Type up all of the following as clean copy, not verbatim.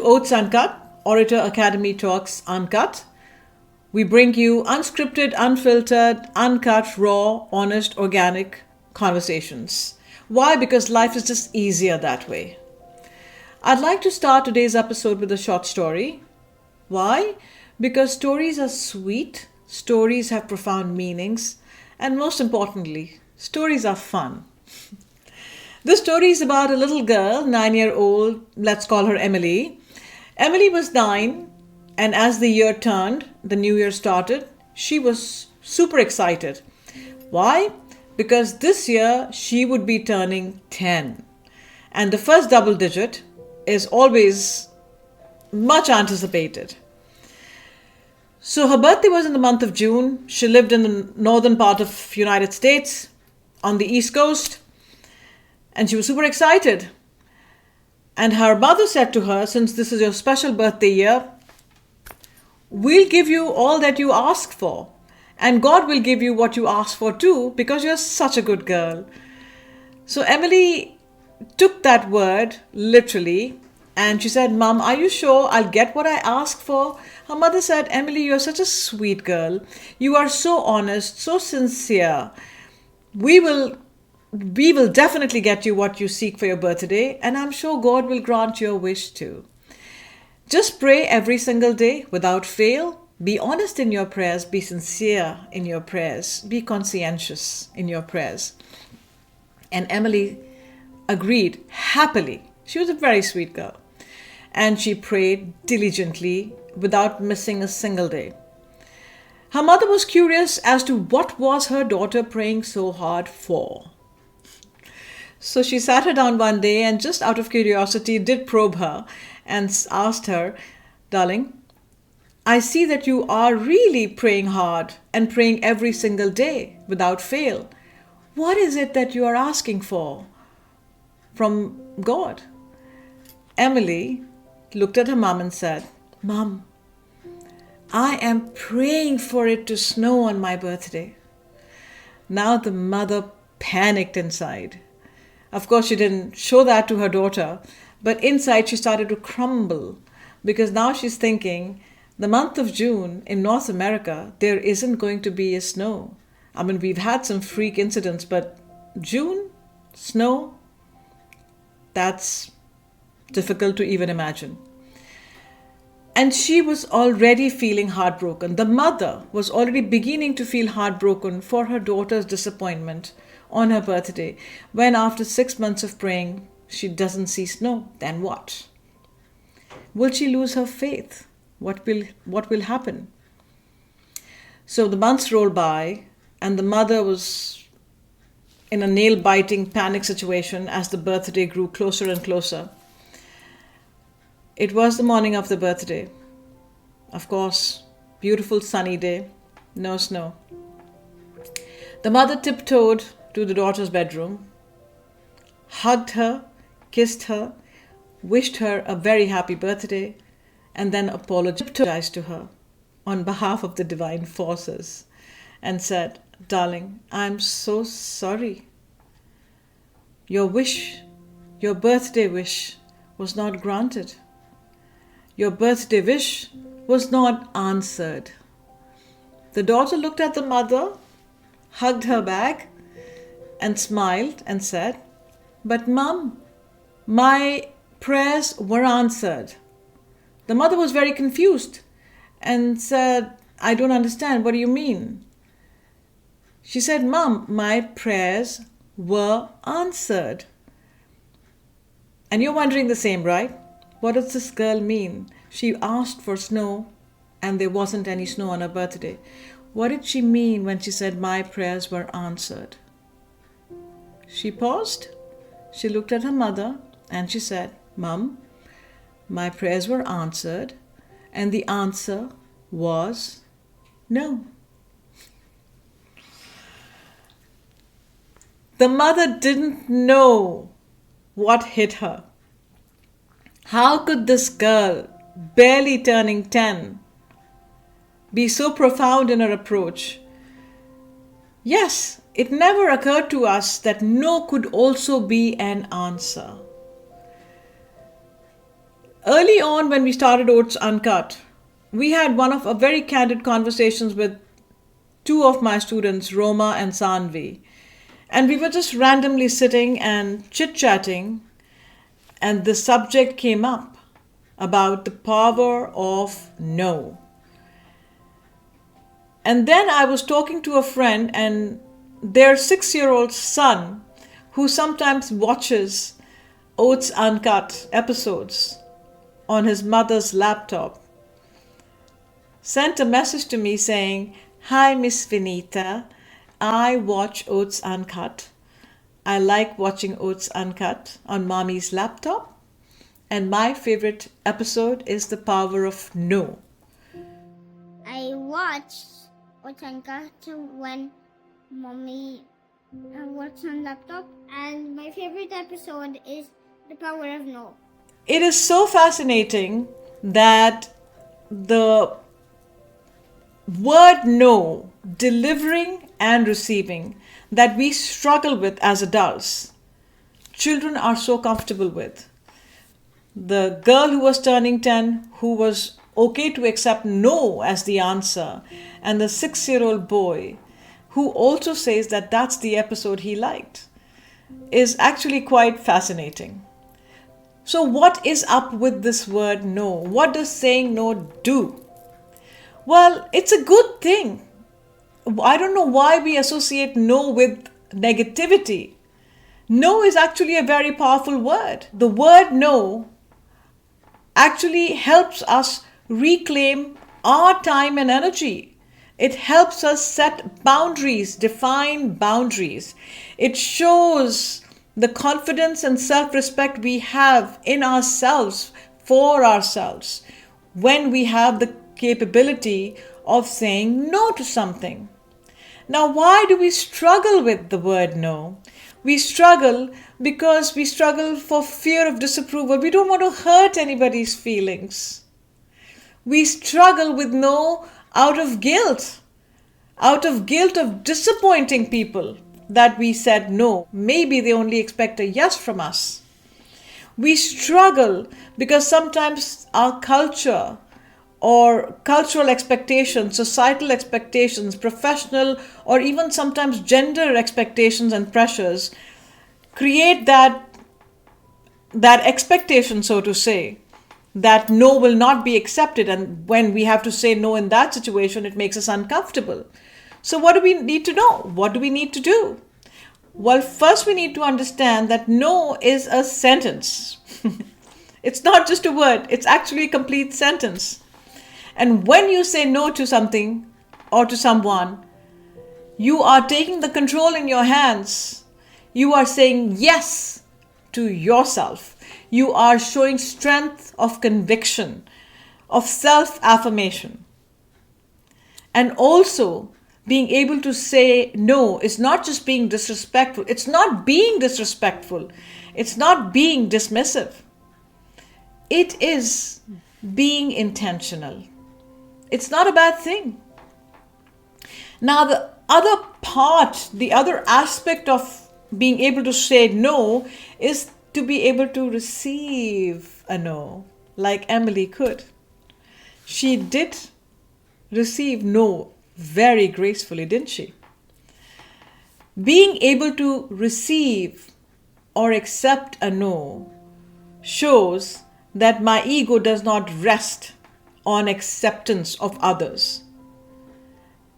to OATS Uncut, Orator Academy Talks Uncut. We bring you unscripted, unfiltered, uncut, raw, honest, organic conversations. Why? Because life is just easier that way. I'd like to start today's episode with a short story. Why? Because stories are sweet, stories have profound meanings, and most importantly, stories are fun. This story is about a little girl, 9-year-old, let's call her Emily. Emily was 9, and as the year turned, the new year started, she was super excited. Why? Because this year she would be turning 10. And the first double digit is always much anticipated. So her birthday was in the month of June. She lived in the northern part of United States on the East Coast. And she was super excited. And her mother said to her, since this is your special birthday year, we'll give you all that you ask for. And God will give you what you ask for too, because you're such a good girl. So Emily took that word literally. And she said, Mom, are you sure I'll get what I ask for? Her mother said, Emily, you're such a sweet girl. You are so honest, so sincere. We will definitely get you what you seek for your birthday, and I'm sure God will grant your wish too. Just pray every single day without fail. Be honest in your prayers. Be sincere in your prayers. Be conscientious in your prayers. And Emily agreed happily. She was a very sweet girl. And she prayed diligently without missing a single day. Her mother was curious as to what was her daughter praying so hard for. So she sat her down one day and just out of curiosity did probe her and asked her, Darling, I see that you are really praying hard and praying every single day without fail. What is it that you are asking for from God? Emily looked at her mom and said, Mom, I am praying for it to snow on my birthday. Now the mother panicked inside. Of course, she didn't show that to her daughter, but inside she started to crumble because now she's thinking, the month of June in North America, there isn't going to be a snow. I mean, we've had some freak incidents, but June, snow, that's difficult to even imagine. And she was already feeling heartbroken. The mother was already beginning to feel heartbroken for her daughter's disappointment on her birthday, when after 6 months of praying, she doesn't see snow. Then what? Will she lose her faith? What will happen? So the months rolled by, and the mother was in a nail-biting panic situation as the birthday grew closer and closer. It was the morning of the birthday. Of course, beautiful sunny day, no snow. The mother tiptoed to the daughter's bedroom, hugged her, kissed her, wished her a very happy birthday, and then apologized to her on behalf of the divine forces and said, Darling, I'm so sorry. Your birthday wish was not granted. Your birthday wish was not answered. The daughter looked at the mother, hugged her back, and smiled and said, But Mom, my prayers were answered. The mother was very confused and said, I don't understand. What do you mean? She said, Mom, my prayers were answered. And you're wondering the same, right? What does this girl mean? She asked for snow and there wasn't any snow on her birthday. What did she mean when she said, my prayers were answered? She paused. She looked at her mother and she said, Mom, my prayers were answered, and the answer was no. The mother didn't know what hit her. How could this girl, barely turning 10, be so profound in her approach? Yes, it never occurred to us that no could also be an answer. Early on, when we started OATS Uncut, we had one of a very candid conversations with two of my students, Roma and Sanvi. And we were just randomly sitting and chit-chatting, and the subject came up about the power of no. And then I was talking to a friend, and their 6-year-old son, who sometimes watches OATS Uncut episodes on his mother's laptop, sent a message to me saying, "Hi, Miss Vineeta. I watch OATS Uncut. I like watching OATS Uncut on mommy's laptop. And my favorite episode is The Power of No." I watched OATS Uncut when mommy works on laptop, and my favorite episode is The Power of No. It is so fascinating that the word no, delivering and receiving, that we struggle with as adults, children are so comfortable with. The girl who was turning 10, who was okay to accept no as the answer, and the 6-year-old boy who also says that that's the episode he liked, is actually quite fascinating. So what is up with this word no? What does saying no do? Well, it's a good thing. I don't know why we associate no with negativity. No is actually a very powerful word. The word no actually helps us reclaim our time and energy. It helps us set boundaries, define boundaries. It shows the confidence and self-respect we have in ourselves, for ourselves, when we have the capability of saying no to something. Now, why do we struggle with the word no? We struggle because we struggle for fear of disapproval. We don't want to hurt anybody's feelings. We struggle with no out of guilt of disappointing people that we said no. Maybe they only expect a yes from us. We struggle because sometimes our culture or cultural expectations, societal expectations, professional or even sometimes gender expectations and pressures create that expectation, so to say, that no will not be accepted. And when we have to say no in that situation, it makes us uncomfortable. So what do we need to know? What do we need to do? Well, first we need to understand that no is a sentence. It's not just a word, it's actually a complete sentence. And when you say no to something or to someone, you are taking the control in your hands. You are saying yes to yourself. You are showing strength of conviction, of self-affirmation. And also, being able to say no is not just being disrespectful. It's not being disrespectful. It's not being dismissive. It is being intentional. It's not a bad thing. Now, the other aspect of being able to say no is to be able to receive a no, like Emily could. She did receive no very gracefully, didn't she? Being able to receive or accept a no shows that my ego does not rest on acceptance of others,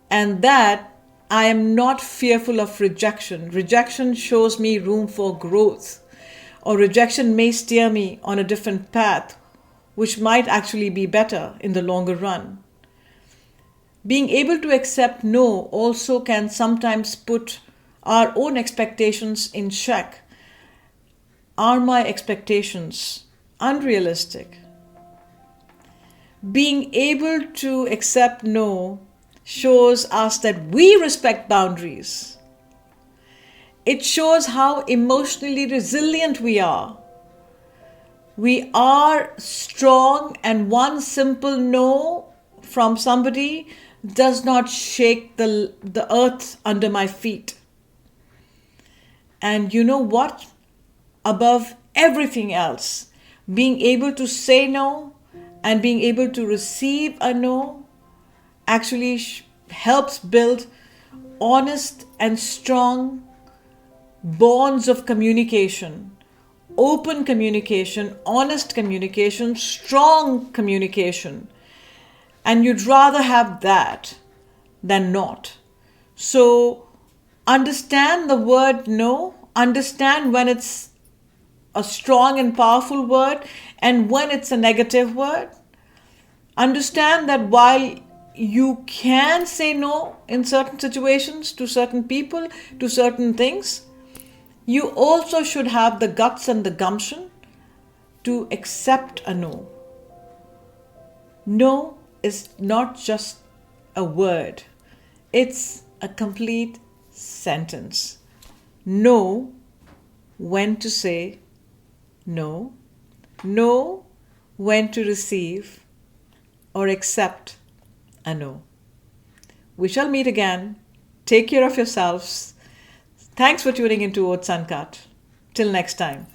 and that I am not fearful of rejection. Rejection shows me room for growth, or rejection may steer me on a different path, which might actually be better in the longer run. Being able to accept no also can sometimes put our own expectations in check. Are my expectations unrealistic? Being able to accept no shows us that we respect boundaries. It shows how emotionally resilient we are. We are strong, and one simple no from somebody does not shake the earth under my feet. And you know what? Above everything else, being able to say no and being able to receive a no actually helps build honest and strong bonds of communication, open communication, honest communication, strong communication. And you'd rather have that than not. So understand the word no, understand when it's a strong and powerful word and when it's a negative word. Understand that while you can say no in certain situations to certain people, to certain things, you also should have the guts and the gumption to accept a no. No is not just a word, it's a complete sentence. Know when to say no, know when to receive or accept a no. We shall meet again. Take care of yourselves. Thanks for tuning into OATS Uncut. Till next time.